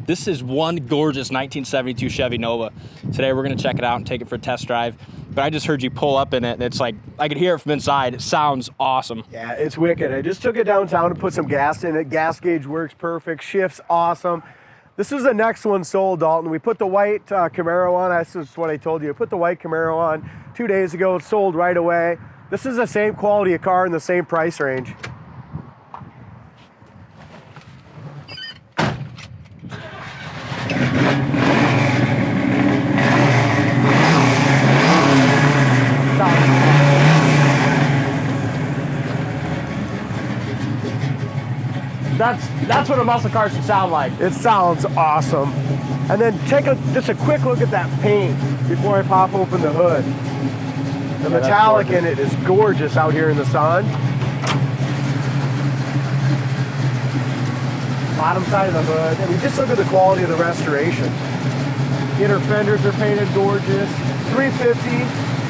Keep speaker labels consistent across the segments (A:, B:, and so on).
A: This is one gorgeous 1972 Chevy Nova. Today we're gonna check it out and take it for a test drive. But I just heard you pull up in it and it's like, I could hear it from inside. It sounds awesome.
B: Yeah, it's wicked. I just took it downtown and put some gas in it. Gas gauge works perfect, shifts awesome. This is the next one sold, Dalton. We put the white Camaro on. This is what I told you. I put the white Camaro on 2 days ago. It sold right away. This is the same quality of car in the same price range.
A: That's what a muscle car should sound like.
B: It sounds awesome. And then take just a quick look at that paint before I pop open the hood. The metallic in it is gorgeous out here in the sun. Bottom side of the hood. I mean, just look at the quality of the restoration. Inner fenders are painted gorgeous. 350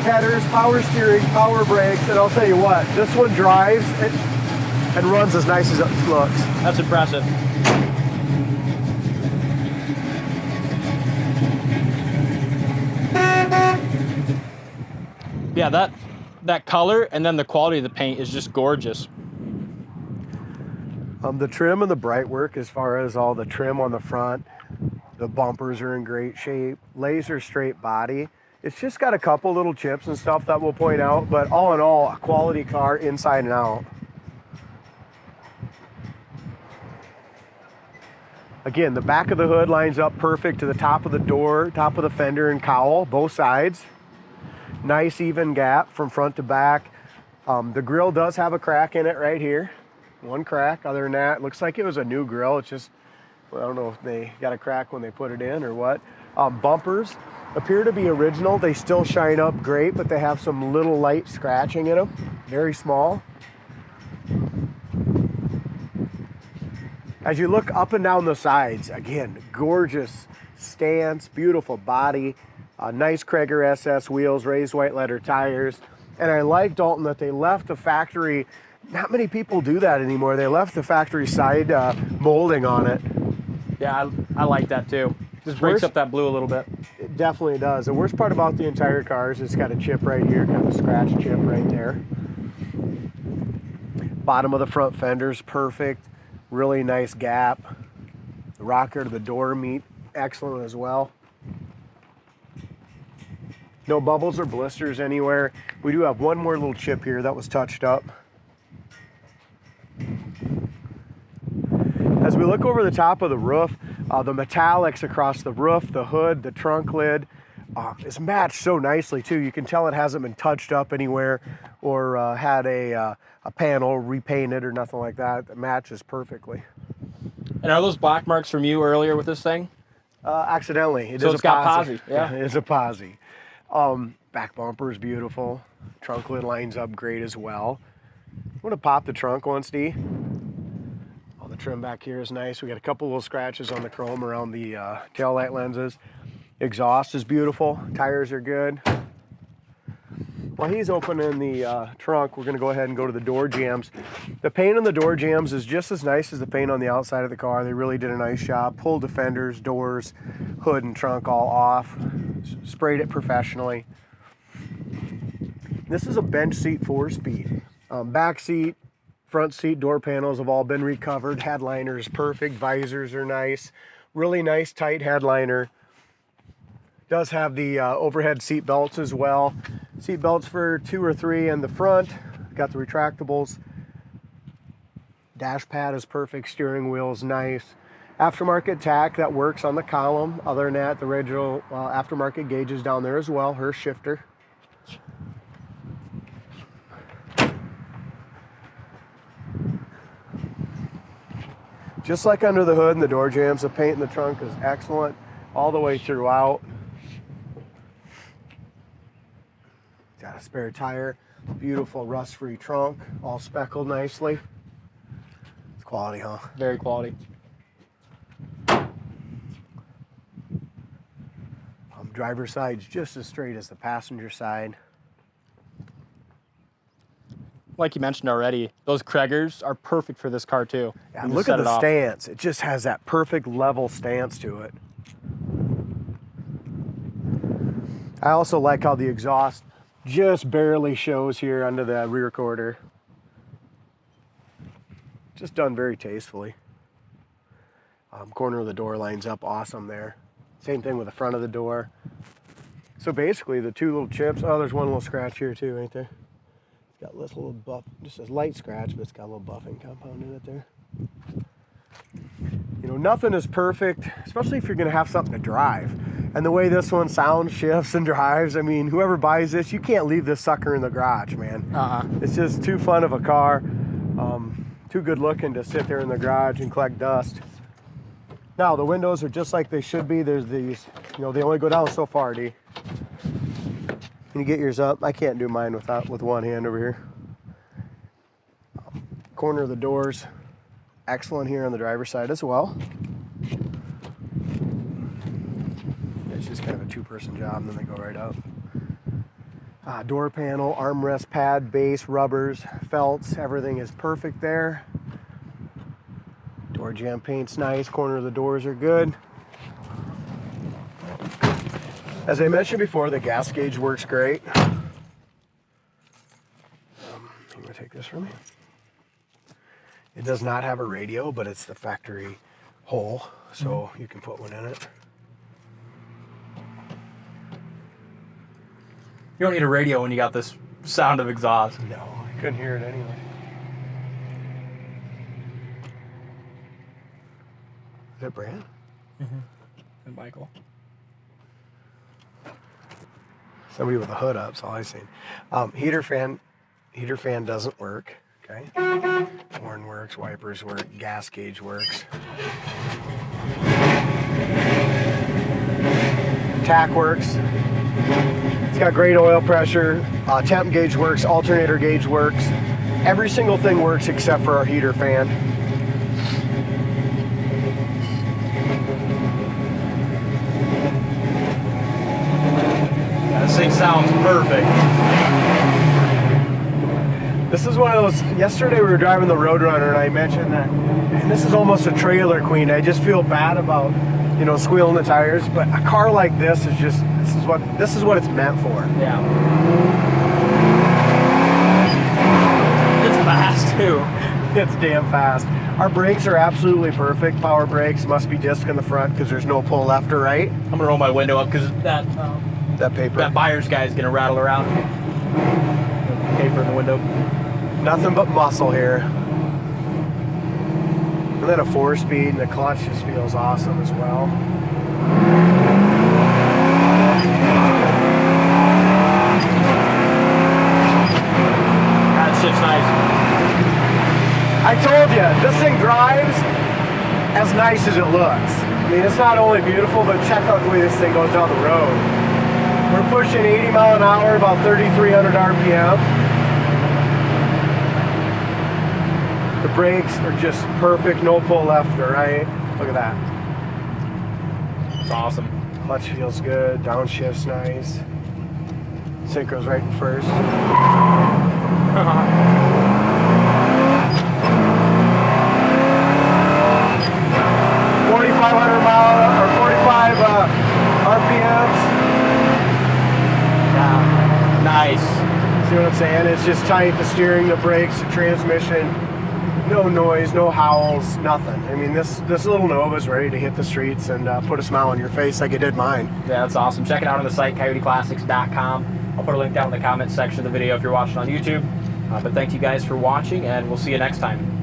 B: headers, power steering, power brakes, and I'll tell you what, this one drives and runs as nice as it looks.
A: That's impressive. Yeah, that color and then the quality of the paint is just gorgeous.
B: The trim and the brightwork, as far as all the trim on the front, the bumpers are in great shape. Laser straight body. It's just got a couple little chips and stuff that we'll point out, but all in all, a quality car inside and out. Again, the back of the hood lines up perfect to the top of the door, top of the fender and cowl, both sides. Nice even gap from front to back. The grill does have a crack in it right here. One crack. Other than that, it looks like it was a new grill. It's just, well, I don't know if they got a crack when they put it in or what. Bumpers appear to be original. They still shine up great, but they have some little light scratching in them. Very small. As you look up and down the sides, again, gorgeous stance, beautiful body, nice Cragar SS wheels, raised white letter tires. And I like, Dalton, that they left the factory. Not many people do that anymore. They left the factory side molding on it.
A: Yeah, I like that too. Just breaks up that blue a little bit.
B: It definitely does. The worst part about the entire car is it's got a chip right here, kind of a scratch chip right there. Bottom of the front fender's perfect. Really nice gap. The rocker to the door meet excellent as well. No bubbles or blisters anywhere. We do have one more little chip here that was touched up. As we look over the top of the roof, the metallics across the roof, the hood, the trunk lid is matched so nicely too. You can tell it hasn't been touched up anywhere or had a panel repainted or nothing like that. It matches perfectly.
A: And are those black marks from you earlier with this thing?
B: Accidentally.
A: So it's got posi. Yeah.
B: It is a posi. Back bumper is beautiful. Trunk lid lines up great as well. I'm going to pop the trunk once, D. All the trim back here is nice. We got a couple little scratches on the chrome around the taillight lenses. Exhaust is beautiful. Tires are good. While he's opening the trunk, we're going to go ahead and go to the door jambs. The paint on the door jambs is just as nice as the paint on the outside of the car. They really did a nice job. Pulled the fenders, doors, hood, and trunk all off. Sprayed it professionally. This is a bench seat 4-speed. Back seat, front seat, door panels have all been recovered. Headliner is perfect. Visors are nice. Really nice tight headliner. Does have the overhead seat belts as well. Seat belts for 2 or 3 in the front. Got the retractables. Dash pad is perfect. Steering wheel is nice. Aftermarket tack that works on the column. Other than that, the original aftermarket gauges down there as well. Hurst shifter. Just like under the hood and the door jambs, the paint in the trunk is excellent all the way throughout. Got a spare tire, beautiful rust-free trunk, all speckled nicely. It's quality, huh?
A: Very quality.
B: Driver's side's just as straight as the passenger side.
A: like you mentioned already, those Cragars are perfect for this car too.
B: Yeah, look at the stance. It just has that perfect level stance to it. I also like how the exhaust just barely shows here under the rear quarter. Just done very tastefully. Corner of the door lines up awesome there. Same thing with the front of the door. So basically the two little chips, oh, there's one little scratch here too, right there. It's got this little buff, just a light scratch, but it's got a little buffing compound in it there. You know, nothing is perfect, especially if you're gonna have something to drive. And the way this one sounds, shifts, and drives, I mean, whoever buys this, you can't leave this sucker in the garage, man. It's just too fun of a car. Too good looking to sit there in the garage and collect dust. Now, the windows are just like they should be. There's these, you know, they only go down so far, D. Can you get yours up? I can't do mine with one hand over here. Corner of the doors, excellent here on the driver's side as well. It's just kind of a two-person job, and then they go right up. Door panel, armrest pad, base, rubbers, felts, everything is perfect there. Door jamb paint's nice, corner of the doors are good. As I mentioned before, the gas gauge works great. You want to take this from me? It does not have a radio, but it's the factory hole, so you can put one in it.
A: You don't need a radio when you got this sound of exhaust.
B: No, I couldn't hear it anyway. Is that Brad?
A: And Michael.
B: Somebody with a hood up, that's all I seen. Heater fan doesn't work. Okay. Horn works, wipers work, gas gauge works. Tack works. It's got great oil pressure. Temp gauge works, alternator gauge works. Every single thing works except for our heater fan.
A: This thing sounds perfect.
B: This is one of those, yesterday we were driving the Roadrunner and I mentioned that, and this is almost a trailer queen. I just feel bad about, you know, squealing the tires, but a car like this is just, this is what it's meant for.
A: Yeah. It's fast too.
B: It's damn fast. Our brakes are absolutely perfect. Power brakes, must be disc in the front because there's no pull left or right.
A: I'm gonna roll my window up because that
B: paper.
A: That buyer's guy is gonna rattle around. Paper in the window.
B: Nothing but muscle here. And then a 4-speed, and the clutch just feels awesome as well.
A: That shit's nice.
B: I told you, this thing drives as nice as it looks. I mean, it's not only beautiful, but check out the way this thing goes down the road. We're pushing 80 mile an hour, about 3,300 RPM. The brakes are just perfect, no pull left or right. Look at that.
A: It's awesome.
B: Clutch feels good, downshift's nice. Synchro's right in first. 4,500 mile or 45 RPMs.
A: Yeah. Nice.
B: See what I'm saying? It's just tight, the steering, the brakes, the transmission. No noise, no howls, nothing. I mean, this little Nova's ready to hit the streets and put a smile on your face like it did mine.
A: Yeah, that's awesome. Check it out on the site, coyoteclassics.com. I'll put a link down in the comments section of the video if you're watching on YouTube. But thank you guys for watching, and we'll see you next time.